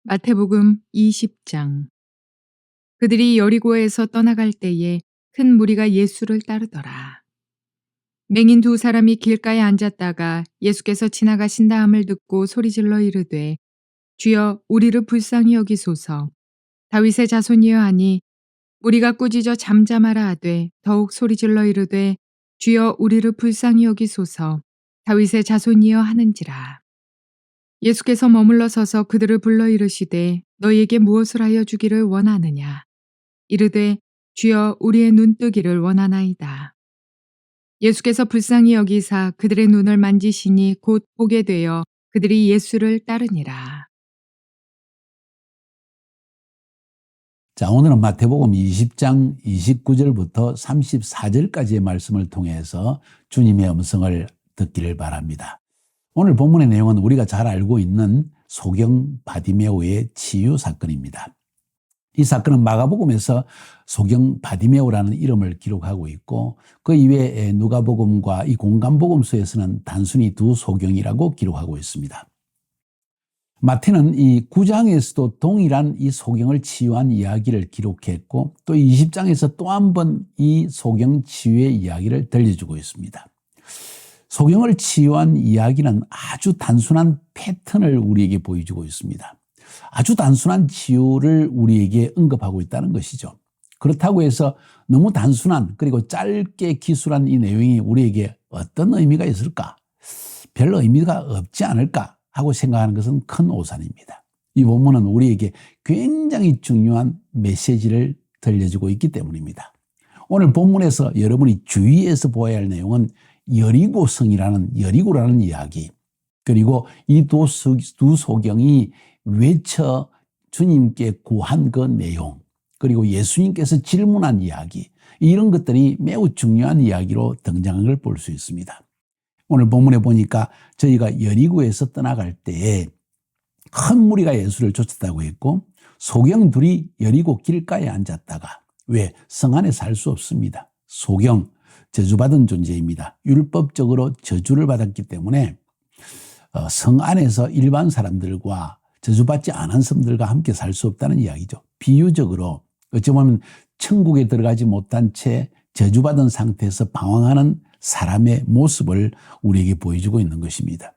마태복음 20장. 그들이 여리고에서 떠나갈 때에 큰 무리가 예수를 따르더라. 맹인 두 사람이 길가에 앉았다가 예수께서 지나가신 다음을 듣고 소리질러 이르되 주여 우리를 불쌍히 여기소서. 다윗의 자손이여 하니 무리가 꾸짖어 잠잠하라 하되 더욱 소리질러 이르되 주여 우리를 불쌍히 여기소서. 다윗의 자손이여 하는지라. 예수께서 머물러 서서 그들을 불러 이르시되 너희에게 무엇을 하여 주기를 원하느냐. 이르되 주여 우리의 눈뜨기를 원하나이다. 예수께서 불쌍히 여기사 그들의 눈을 만지시니 곧 보게 되어 그들이 예수를 따르니라. 자, 오늘은 마태복음 20장 29절부터 34절까지의 말씀을 통해서 주님의 음성을 듣기를 바랍니다. 오늘 본문의 내용은 우리가 잘 알고 있는 소경 바디메오의 치유 사건입니다. 이 사건은 마가복음에서 소경 바디메오라는 이름을 기록하고 있고 그 이외에 누가복음과 이 공간복음서에서는 단순히 두 소경이라고 기록하고 있습니다. 마태는 이 9장에서도 동일한 이 소경을 치유한 이야기를 기록했고 또 20장에서 또 한 번 이 소경 치유의 이야기를 들려주고 있습니다. 소경을 치유한 이야기는 아주 단순한 패턴을 우리에게 보여주고 있습니다. 아주 단순한 치유를 우리에게 언급하고 있다는 것이죠. 그렇다고 해서 너무 단순한 그리고 짧게 기술한 이 내용이 우리에게 어떤 의미가 있을까? 별 의미가 없지 않을까 하고 생각하는 것은 큰 오산입니다. 이 본문은 우리에게 굉장히 중요한 메시지를 들려주고 있기 때문입니다. 오늘 본문에서 여러분이 주의해서 보아야 할 내용은 여리고라는 이야기, 그리고 이 두 소경이 외쳐 주님께 구한 그 내용, 그리고 예수님께서 질문한 이야기, 이런 것들이 매우 중요한 이야기로 등장한 걸 볼 수 있습니다. 오늘 본문에 보니까 저희가 여리고에서 떠나갈 때에 큰 무리가 예수를 쫓았다고 했고 소경 둘이 여리고 길가에 앉았다가 왜? 성 안에 살 수 없습니다. 소경, 저주받은 존재입니다. 율법적으로 저주를 받았기 때문에 성 안에서 일반 사람들과 저주받지 않은 사람들과 함께 살 수 없다는 이야기죠. 비유적으로 어찌 보면 천국에 들어가지 못한 채 저주받은 상태에서 방황하는 사람의 모습을 우리에게 보여주고 있는 것입니다.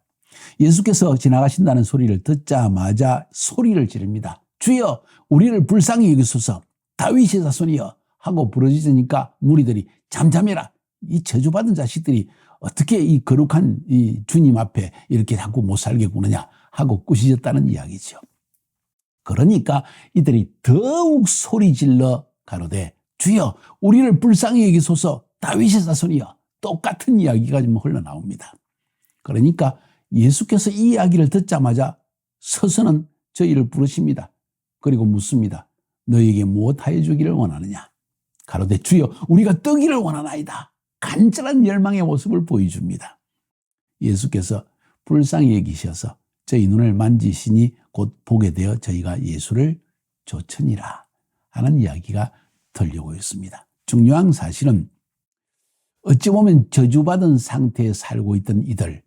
예수께서 지나가신다는 소리를 듣자마자 소리를 지릅니다. 주여 우리를 불쌍히 여기소서. 다윗의 자손이여 하고 부르짖으니까 무리들이 잠잠해라. 이 저주받은 자식들이 어떻게 이 거룩한 이 주님 앞에 이렇게 자꾸 못 살게 구느냐 하고 꾸짖었다는 이야기죠. 그러니까 이들이 더욱 소리질러 가로되 주여 우리를 불쌍히 여기소서. 다윗의 자손이여. 똑같은 이야기가 좀 흘러나옵니다. 그러니까 예수께서 이 이야기를 듣자마자 서서는 저희를 부르십니다. 그리고 묻습니다. 너희에게 무엇하여 주기를 원하느냐. 가로되 주여 우리가 뜨기를 원하나이다. 간절한 열망의 모습을 보여줍니다. 예수께서 불쌍히 여기셔서 저희 눈을 만지시니 곧 보게 되어 저희가 예수를 좇으니라 하는 이야기가 들려오고 있습니다. 중요한 사실은 어찌 보면 저주받은 상태에 살고 있던 이들,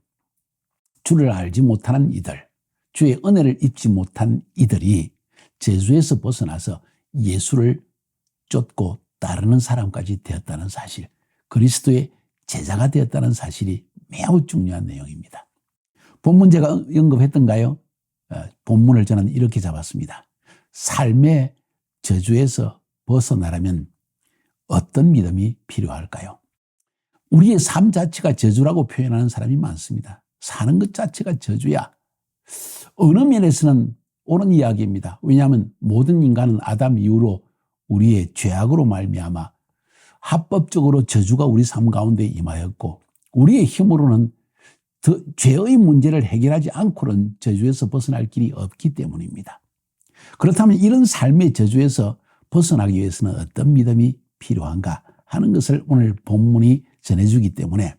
주를 알지 못하는 이들, 주의 은혜를 입지 못한 이들이 저주에서 벗어나서 예수를 쫓고 따르는 사람까지 되었다는 사실, 그리스도의 제자가 되었다는 사실이 매우 중요한 내용입니다. 본문 제가 언급했던가요? 본문을 저는 이렇게 잡았습니다. 삶의 저주에서 벗어나려면 어떤 믿음이 필요할까요? 우리의 삶 자체가 저주라고 표현하는 사람이 많습니다. 사는 것 자체가 저주야. 어느 면에서는 옳은 이야기입니다. 왜냐하면 모든 인간은 아담 이후로 우리의 죄악으로 말미암아 합법적으로 저주가 우리 삶 가운데 임하였고 우리의 힘으로는 죄의 문제를 해결하지 않고는 저주에서 벗어날 길이 없기 때문입니다. 그렇다면 이런 삶의 저주에서 벗어나기 위해서는 어떤 믿음이 필요한가 하는 것을 오늘 본문이 전해주기 때문에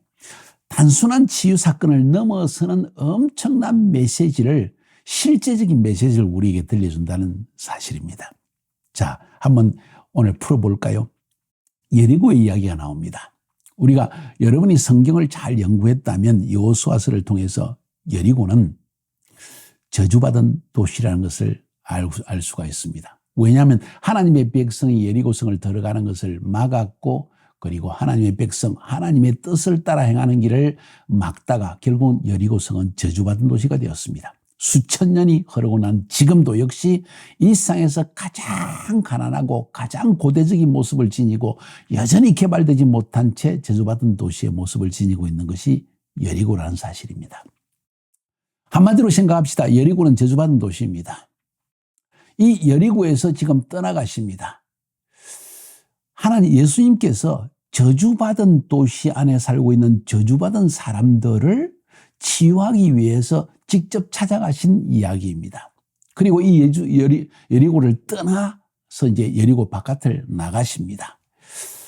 단순한 치유 사건을 넘어서는 엄청난 메시지를, 실제적인 메시지를 우리에게 들려준다는 사실입니다. 자, 한번 오늘 풀어볼까요? 여리고의 이야기가 나옵니다. 우리가 여러분이 성경을 잘 연구했다면 여호수아서를 통해서 여리고는 저주받은 도시라는 것을 알 수가 있습니다. 왜냐하면 하나님의 백성이 여리고성을 들어가는 것을 막았고, 그리고 하나님의 백성, 하나님의 뜻을 따라 행하는 길을 막다가 결국은 여리고성은 저주받은 도시가 되었습니다. 수천 년이 흐르고 난 지금도 역시 이 세상에서 가장 가난하고 가장 고대적인 모습을 지니고 여전히 개발되지 못한 채 저주받은 도시의 모습을 지니고 있는 것이 여리고라는 사실입니다. 한마디로 생각합시다. 여리고는 저주받은 도시입니다. 이 여리고에서 지금 떠나가십니다. 하나님 예수님께서 저주받은 도시 안에 살고 있는 저주받은 사람들을 치유하기 위해서 직접 찾아가신 이야기입니다. 그리고 이 여리고를 떠나서 이제 여리고 바깥을 나가십니다.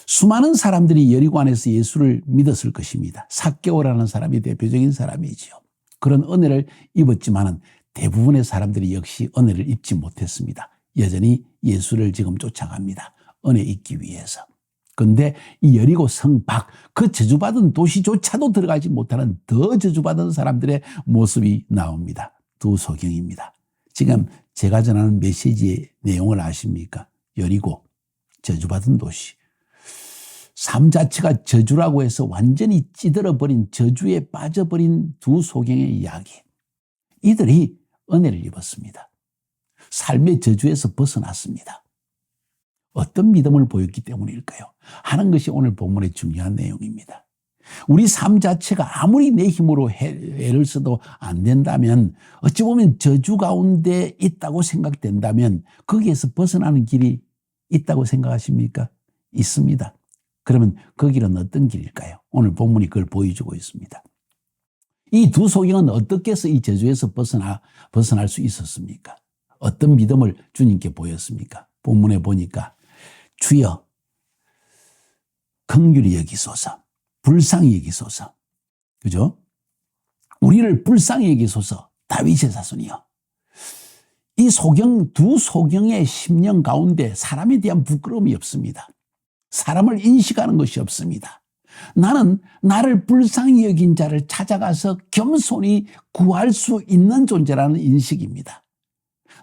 수많은 사람들이 여리고 안에서 예수를 믿었을 것입니다. 삭개오라는 사람이 대표적인 사람이지요. 그런 은혜를 입었지만은 대부분의 사람들이 역시 은혜를 입지 못했습니다. 여전히 예수를 지금 쫓아갑니다. 은혜 입기 위해서. 그런데 이 여리고 성 밖, 그 저주받은 도시조차도 들어가지 못하는 더 저주받은 사람들의 모습이 나옵니다. 두 소경입니다. 지금 제가 전하는 메시지의 내용을 아십니까? 여리고, 저주받은 도시. 삶 자체가 저주라고 해서 완전히 찌들어버린, 저주에 빠져버린 두 소경의 이야기. 이들이 은혜를 입었습니다. 삶의 저주에서 벗어났습니다. 어떤 믿음을 보였기 때문일까요? 하는 것이 오늘 본문의 중요한 내용입니다. 우리 삶 자체가 아무리 내 힘으로 애를 써도 안 된다면, 어찌 보면 저주 가운데 있다고 생각된다면 거기에서 벗어나는 길이 있다고 생각하십니까? 있습니다. 그러면 그 길은 어떤 길일까요? 오늘 본문이 그걸 보여주고 있습니다. 이 두 소경은 어떻게 해서 이 저주에서 벗어날 수 있었습니까? 어떤 믿음을 주님께 보였습니까? 본문에 보니까 주여 긍휼히 여기소서, 불쌍히 여기소서, 그죠? 우리를 불쌍히 여기소서, 다윗의 자손이여. 이 두 소경의 심령 가운데 사람에 대한 부끄러움이 없습니다. 사람을 인식하는 것이 없습니다. 나는 나를 불쌍히 여긴 자를 찾아가서 겸손히 구할 수 있는 존재라는 인식입니다.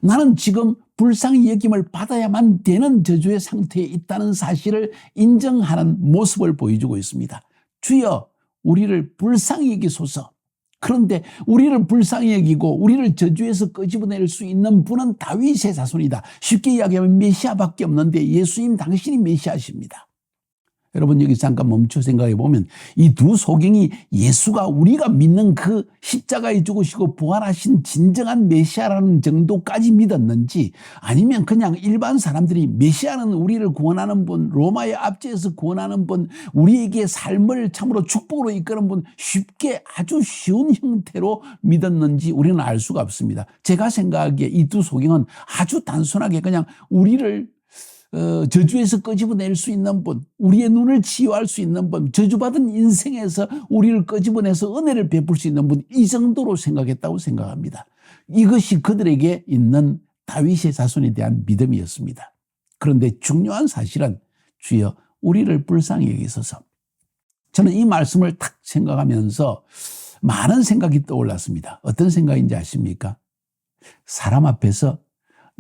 나는 지금 불쌍히 여김을 받아야만 되는 저주의 상태에 있다는 사실을 인정하는 모습을 보여주고 있습니다. 주여 우리를 불쌍히 여기소서. 그런데 우리를 불쌍히 여기고 우리를 저주에서 끄집어낼 수 있는 분은 다윗의 자손이다. 쉽게 이야기하면 메시아밖에 없는데 예수님 당신이 메시아십니다. 여러분 여기 잠깐 멈춰 생각해 보면 이 두 소경이 예수가 우리가 믿는 그 십자가에 죽으시고 부활하신 진정한 메시아라는 정도까지 믿었는지, 아니면 그냥 일반 사람들이 메시아는 우리를 구원하는 분, 로마의 압제에서 구원하는 분, 우리에게 삶을 참으로 축복으로 이끄는 분, 쉽게 아주 쉬운 형태로 믿었는지 우리는 알 수가 없습니다. 제가 생각하기에 이 두 소경은 아주 단순하게 그냥 우리를 저주에서 끄집어낼 수 있는 분, 우리의 눈을 치유할 수 있는 분, 저주받은 인생에서 우리를 끄집어내서 은혜를 베풀 수 있는 분, 이 정도로 생각했다고 생각합니다. 이것이 그들에게 있는 다윗의 자손에 대한 믿음이었습니다. 그런데 중요한 사실은 주여 우리를 불쌍히 여기소서. 저는 이 말씀을 딱 생각하면서 많은 생각이 떠올랐습니다. 어떤 생각인지 아십니까? 사람 앞에서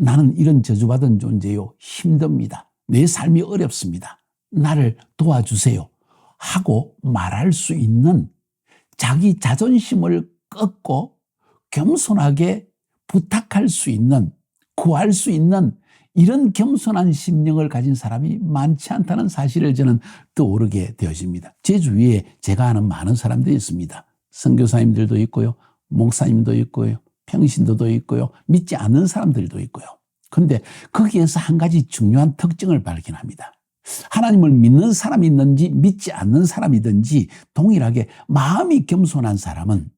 나는 이런 저주받은 존재요, 힘듭니다. 내 삶이 어렵습니다. 나를 도와주세요 하고 말할 수 있는, 자기 자존심을 꺾고 겸손하게 부탁할 수 있는, 구할 수 있는 이런 겸손한 심령을 가진 사람이 많지 않다는 사실을 저는 떠오르게 되어집니다. 제 주위에 제가 아는 많은 사람들이 있습니다. 선교사님들도 있고요, 목사님도 있고요, 평신도도 있고요, 믿지 않는 사람들도 있고요. 그런데 거기에서 한 가지 중요한 특징을 발견합니다. 하나님을 믿는 사람이 있는지 믿지 않는 사람이든지 동일하게 마음이 겸손한 사람은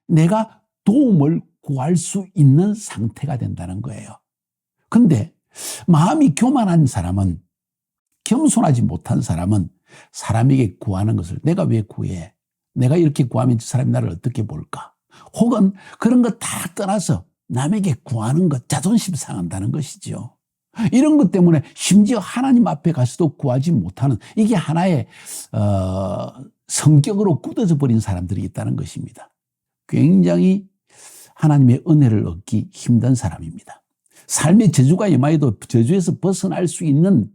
내가 도움을 구할 수 있는 상태가 된다는 거예요. 그런데 마음이 교만한 사람은, 겸손하지 못한 사람은 사람에게 구하는 것을 내가 왜 구해? 내가 이렇게 구하면 저 사람이 나를 어떻게 볼까? 혹은 그런 거 다 떠나서 남에게 구하는 것, 자존심 상한다는 것이죠. 이런 것 때문에 심지어 하나님 앞에 가서도 구하지 못하는, 이게 하나의 성격으로 굳어져 버린 사람들이 있다는 것입니다. 굉장히 하나님의 은혜를 얻기 힘든 사람입니다. 삶의 저주가 임하여도 저주에서 벗어날 수 있는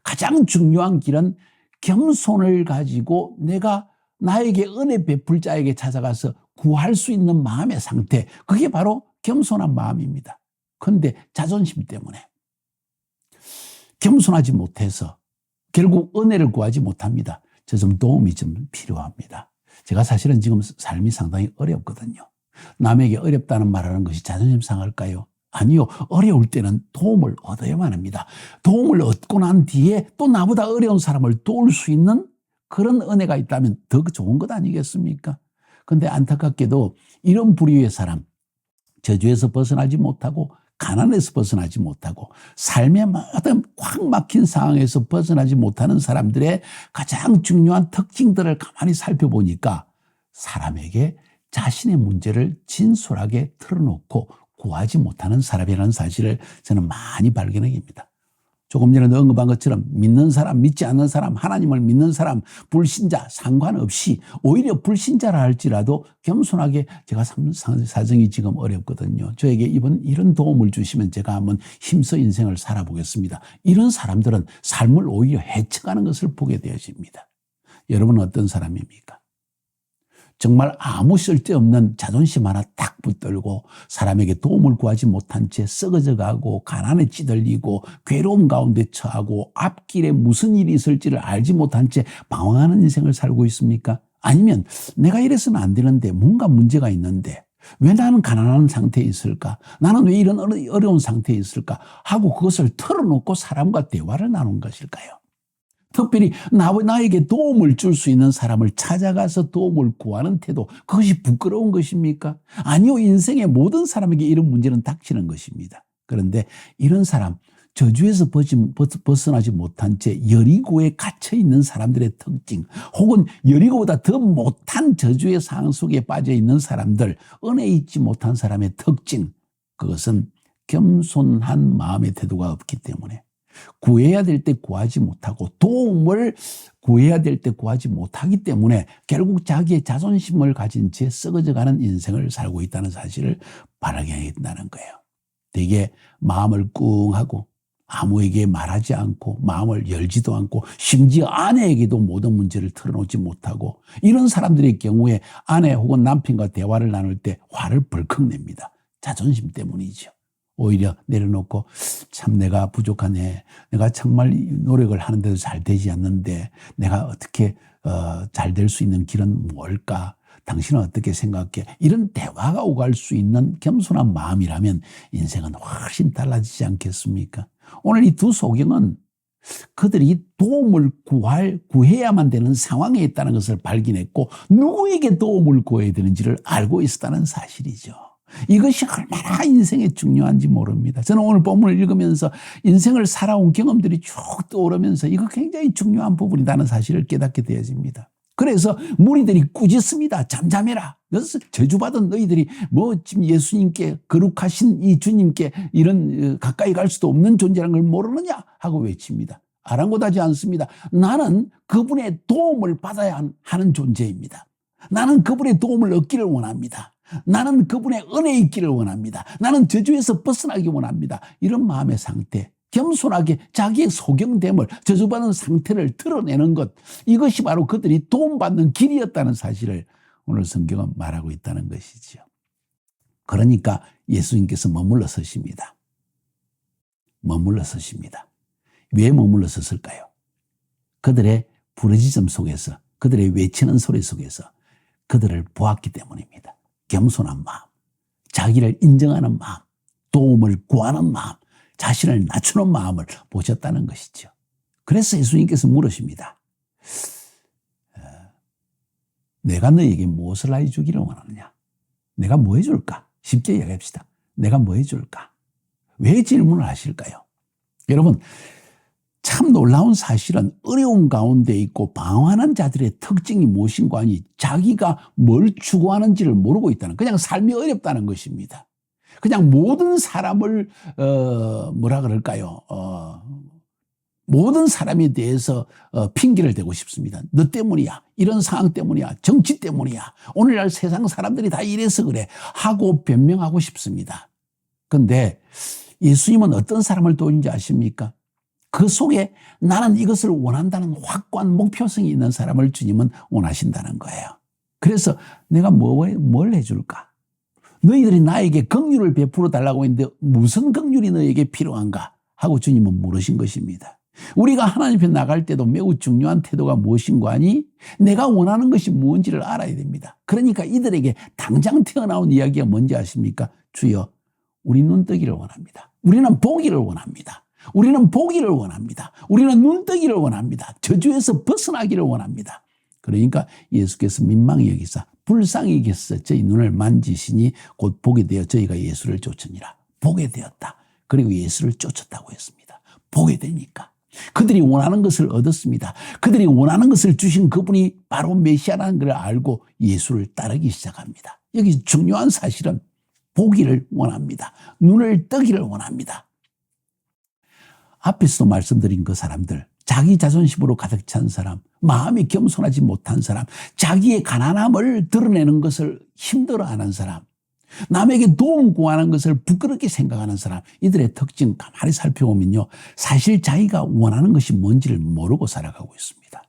가장 중요한 길은 겸손을 가지고 내가 나에게 은혜 베풀 자에게 찾아가서 구할 수 있는 마음의 상태, 그게 바로 겸손한 마음입니다. 그런데 자존심 때문에 겸손하지 못해서 결국 은혜를 구하지 못합니다. 저 좀 도움이 좀 필요합니다. 제가 사실은 지금 삶이 상당히 어렵거든요. 남에게 어렵다는 말하는 것이 자존심 상할까요? 아니요. 어려울 때는 도움을 얻어야만 합니다. 도움을 얻고 난 뒤에 또 나보다 어려운 사람을 도울 수 있는 그런 은혜가 있다면 더 좋은 것 아니겠습니까? 그런데 안타깝게도 이런 부류의 사람, 저주에서 벗어나지 못하고 가난에서 벗어나지 못하고 삶의 모든 꽉 막힌 상황에서 벗어나지 못하는 사람들의 가장 중요한 특징들을 가만히 살펴보니까 사람에게 자신의 문제를 진솔하게 털어놓고 구하지 못하는 사람이라는 사실을 저는 많이 발견합니다. 조금 전에 언급한 것처럼 믿는 사람, 믿지 않는 사람, 하나님을 믿는 사람, 불신자 상관없이 오히려 불신자라 할지라도 겸손하게 제가 사정이 지금 어렵거든요. 저에게 이런 도움을 주시면 제가 한번 힘써 인생을 살아보겠습니다. 이런 사람들은 삶을 오히려 헤쳐가는 것을 보게 되어집니다. 여러분은 어떤 사람입니까? 정말 아무 쓸데없는 자존심 하나 딱 붙들고 사람에게 도움을 구하지 못한 채 썩어져 가고 가난에 찌들리고 괴로움 가운데 처하고 앞길에 무슨 일이 있을지를 알지 못한 채 방황하는 인생을 살고 있습니까? 아니면 내가 이래서는 안 되는데 뭔가 문제가 있는데 왜 나는 가난한 상태에 있을까? 나는 왜 이런 어려운 상태에 있을까? 하고 그것을 털어놓고 사람과 대화를 나눈 것일까요? 특별히 나에게 도움을 줄 수 있는 사람을 찾아가서 도움을 구하는 태도, 그것이 부끄러운 것입니까? 아니요, 인생의 모든 사람에게 이런 문제는 닥치는 것입니다. 그런데 이런 사람, 저주에서 벗어나지 못한 채 여리고에 갇혀 있는 사람들의 특징, 혹은 여리고보다 더 못한 저주의 상황 속에 빠져 있는 사람들, 은혜 있지 못한 사람의 특징, 그것은 겸손한 마음의 태도가 없기 때문에 구해야 될 때 구하지 못하고 도움을 구해야 될 때 구하지 못하기 때문에 결국 자기의 자존심을 가진 채 썩어져가는 인생을 살고 있다는 사실을 발견했다는 거예요. 되게 마음을 꿍 하고 아무에게 말하지 않고 마음을 열지도 않고 심지어 아내에게도 모든 문제를 털어놓지 못하고 이런 사람들의 경우에 아내 혹은 남편과 대화를 나눌 때 화를 벌컥 냅니다. 자존심 때문이죠. 오히려 내려놓고 참 내가 부족하네. 내가 정말 노력을 하는데도 잘 되지 않는데 내가 어떻게 잘 될 수 있는 길은 뭘까? 당신은 어떻게 생각해? 이런 대화가 오갈 수 있는 겸손한 마음이라면 인생은 훨씬 달라지지 않겠습니까? 오늘 이 두 소경은 그들이 도움을 구해야만 되는 상황에 있다는 것을 발견했고 누구에게 도움을 구해야 되는지를 알고 있었다는 사실이죠. 이것이 얼마나 인생에 중요한지 모릅니다. 저는 오늘 본문을 읽으면서 인생을 살아온 경험들이 쭉 떠오르면서 이거 굉장히 중요한 부분이라는 사실을 깨닫게 되어집니다. 그래서 무리들이 꾸짖습니다. 잠잠해라. 그래서 저주받은 너희들이 뭐 지금 예수님께 거룩하신 이 주님께 이런 가까이 갈 수도 없는 존재라는 걸 모르느냐 하고 외칩니다. 아랑곳하지 않습니다. 나는 그분의 도움을 받아야 하는 존재입니다. 나는 그분의 도움을 얻기를 원합니다. 나는 그분의 은혜 있기를 원합니다. 나는 저주에서 벗어나기 원합니다. 이런 마음의 상태, 겸손하게 자기의 소경됨을, 저주받은 상태를 드러내는 것, 이것이 바로 그들이 도움받는 길이었다는 사실을 오늘 성경은 말하고 있다는 것이죠. 그러니까 예수님께서 머물러 서십니다. 머물러 서십니다. 왜 머물러 섰을까요? 그들의 부르짖음 속에서, 그들의 외치는 소리 속에서 그들을 보았기 때문입니다. 겸손한 마음, 자기를 인정하는 마음, 도움을 구하는 마음, 자신을 낮추는 마음을 보셨다는 것이죠. 그래서 예수님께서 물으십니다. 내가 너에게 무엇을 해주기를 원하느냐? 내가 뭐 해줄까? 쉽게 이야기합시다. 내가 뭐 해줄까? 왜 질문을 하실까요? 여러분, 참 놀라운 사실은 어려운 가운데 있고 방황하는 자들의 특징이 무엇인가 하니 자기가 뭘 추구하는지를 모르고 있다는, 그냥 삶이 어렵다는 것입니다. 그냥 모든 사람을 뭐라 그럴까요? 모든 사람에 대해서 핑계를 대고 싶습니다. 너 때문이야. 이런 상황 때문이야. 정치 때문이야. 오늘날 세상 사람들이 다 이래서 그래 하고 변명하고 싶습니다. 그런데 예수님은 어떤 사람을 도우는지 아십니까? 그 속에 나는 이것을 원한다는 확고한 목표성이 있는 사람을 주님은 원하신다는 거예요. 그래서 내가 뭘 해줄까? 너희들이 나에게 긍휼을 베풀어 달라고 했는데 무슨 긍휼이 너에게 필요한가? 하고 주님은 물으신 것입니다. 우리가 하나님 앞에 나갈 때도 매우 중요한 태도가 무엇인가 하니 내가 원하는 것이 무엇인지를 알아야 됩니다. 그러니까 이들에게 당장 튀어나온 이야기가 뭔지 아십니까? 주여, 우리 눈뜨기를 원합니다. 우리는 보기를 원합니다. 우리는 보기를 원합니다. 우리는 눈뜨기를 원합니다. 저주에서 벗어나기를 원합니다. 그러니까 예수께서 민망히 여기사 불쌍히 여기서 저희 눈을 만지시니 곧 보게 되어 저희가 예수를 쫓으니라. 보게 되었다. 그리고 예수를 쫓았다고 했습니다. 보게 되니까. 그들이 원하는 것을 얻었습니다. 그들이 원하는 것을 주신 그분이 바로 메시아라는 걸 알고 예수를 따르기 시작합니다. 여기 중요한 사실은 보기를 원합니다. 눈을 뜨기를 원합니다. 앞에서도 말씀드린 그 사람들, 자기 자존심으로 가득 찬 사람, 마음이 겸손하지 못한 사람, 자기의 가난함을 드러내는 것을 힘들어하는 사람, 남에게 도움 구하는 것을 부끄럽게 생각하는 사람, 이들의 특징 가만히 살펴보면요, 사실 자기가 원하는 것이 뭔지를 모르고 살아가고 있습니다.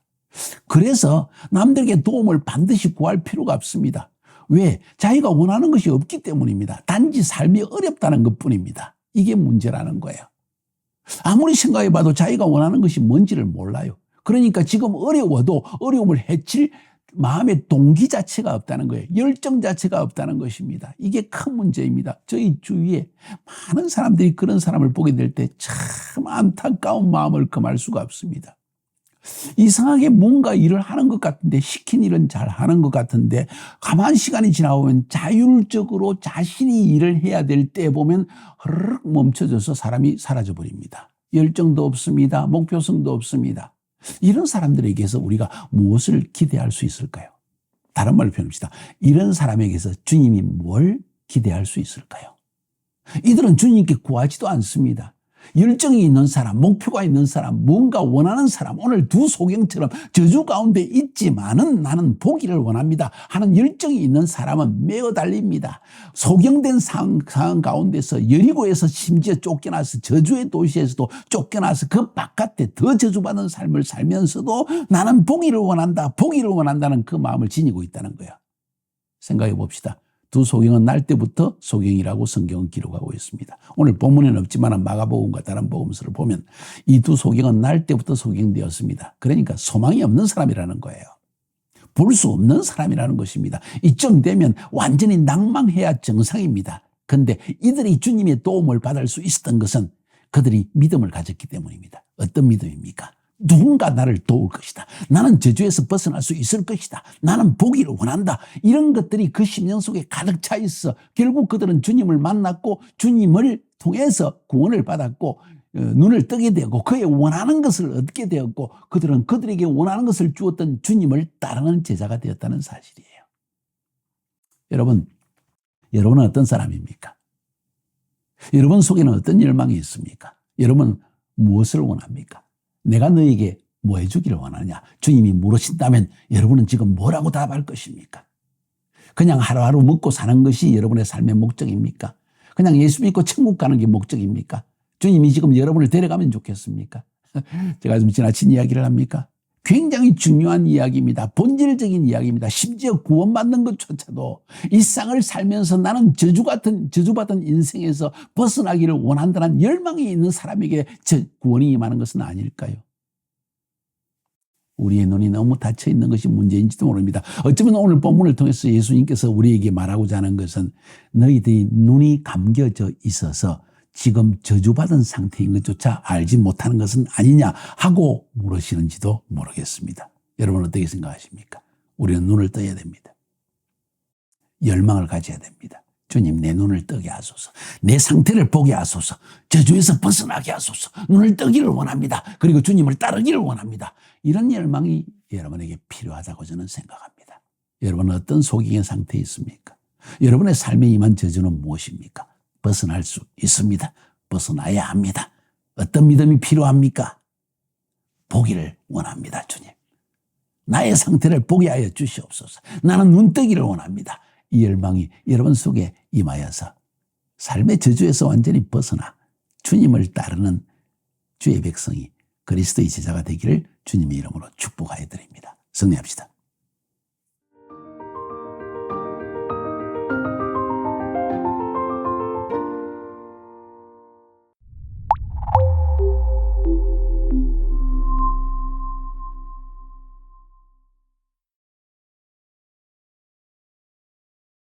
그래서 남들에게 도움을 반드시 구할 필요가 없습니다. 왜? 자기가 원하는 것이 없기 때문입니다. 단지 삶이 어렵다는 것뿐입니다. 이게 문제라는 거예요. 아무리 생각해봐도 자기가 원하는 것이 뭔지를 몰라요. 그러니까 지금 어려워도 어려움을 해칠 마음의 동기 자체가 없다는 거예요. 열정 자체가 없다는 것입니다. 이게 큰 문제입니다. 저희 주위에 많은 사람들이 그런 사람을 보게 될 때 참 안타까운 마음을 금할 수가 없습니다. 이상하게 뭔가 일을 하는 것 같은데, 시킨 일은 잘 하는 것 같은데, 가만 시간이 지나보면 자율적으로 자신이 일을 해야 될 때 보면 흐르륵 멈춰져서 사람이 사라져 버립니다. 열정도 없습니다. 목표성도 없습니다. 이런 사람들에게서 우리가 무엇을 기대할 수 있을까요? 다른 말로 표현합시다. 이런 사람에게서 주님이 뭘 기대할 수 있을까요? 이들은 주님께 구하지도 않습니다. 열정이 있는 사람, 목표가 있는 사람, 뭔가 원하는 사람, 오늘 두 소경처럼 저주 가운데 있지만은 나는 보기를 원합니다 하는 열정이 있는 사람은 매어 달립니다. 소경된 상황 가운데서 여리고에서 심지어 쫓겨나서 저주의 도시에서도 쫓겨나서 그 바깥에 더 저주받은 삶을 살면서도 나는 보기를 원한다, 보기를 원한다는 그 마음을 지니고 있다는 거야. 생각해 봅시다. 두 소경은 날 때부터 소경이라고 성경은 기록하고 있습니다. 오늘 본문에는 없지만 마가복음과 다른 복음서를 보면 이 두 소경은 날 때부터 소경되었습니다. 그러니까 소망이 없는 사람이라는 거예요. 볼 수 없는 사람이라는 것입니다. 이쯤 되면 완전히 낭망해야 정상입니다. 그런데 이들이 주님의 도움을 받을 수 있었던 것은 그들이 믿음을 가졌기 때문입니다. 어떤 믿음입니까? 누군가 나를 도울 것이다. 나는 저주에서 벗어날 수 있을 것이다. 나는 보기를 원한다. 이런 것들이 그 심령 속에 가득 차 있어. 결국 그들은 주님을 만났고 주님을 통해서 구원을 받았고 눈을 뜨게 되고 그의 원하는 것을 얻게 되었고 그들은 그들에게 원하는 것을 주었던 주님을 따르는 제자가 되었다는 사실이에요. 여러분은 어떤 사람입니까? 여러분 속에는 어떤 열망이 있습니까? 여러분은 무엇을 원합니까? 내가 너에게 뭐 해주기를 원하느냐? 주님이 물으신다면 여러분은 지금 뭐라고 답할 것입니까? 그냥 하루하루 먹고 사는 것이 여러분의 삶의 목적입니까? 그냥 예수 믿고 천국 가는 게 목적입니까? 주님이 지금 여러분을 데려가면 좋겠습니까? 제가 좀 지나친 이야기를 합니까? 굉장히 중요한 이야기입니다. 본질적인 이야기입니다. 심지어 구원받는 것조차도 일상을 살면서 나는 저주받은 인생에서 벗어나기를 원한다는 열망이 있는 사람에게 구원이 임하는 것은 아닐까요? 우리의 눈이 너무 닫혀 있는 것이 문제인지도 모릅니다. 어쩌면 오늘 본문을 통해서 예수님께서 우리에게 말하고자 하는 것은 너희들이 눈이 감겨져 있어서 지금 저주받은 상태인 것조차 알지 못하는 것은 아니냐 하고 물으시는지도 모르겠습니다. 여러분 어떻게 생각하십니까? 우리는 눈을 떠야 됩니다. 열망을 가져야 됩니다. 주님 내 눈을 뜨게 하소서. 내 상태를 보게 하소서. 저주에서 벗어나게 하소서. 눈을 뜨기를 원합니다. 그리고 주님을 따르기를 원합니다. 이런 열망이 여러분에게 필요하다고 저는 생각합니다. 여러분은 어떤 소경의 상태에 있습니까? 여러분의 삶에 임한 저주는 무엇입니까? 벗어날 수 있습니다. 벗어나야 합니다. 어떤 믿음이 필요합니까? 보기를 원합니다. 주님. 나의 상태를 보게 하여 주시옵소서. 나는 눈뜨기를 원합니다. 이 열망이 여러분 속에 임하여서 삶의 저주에서 완전히 벗어나 주님을 따르는 주의 백성이 그리스도의 제자가 되기를 주님의 이름으로 축복하여 드립니다. 승리합시다.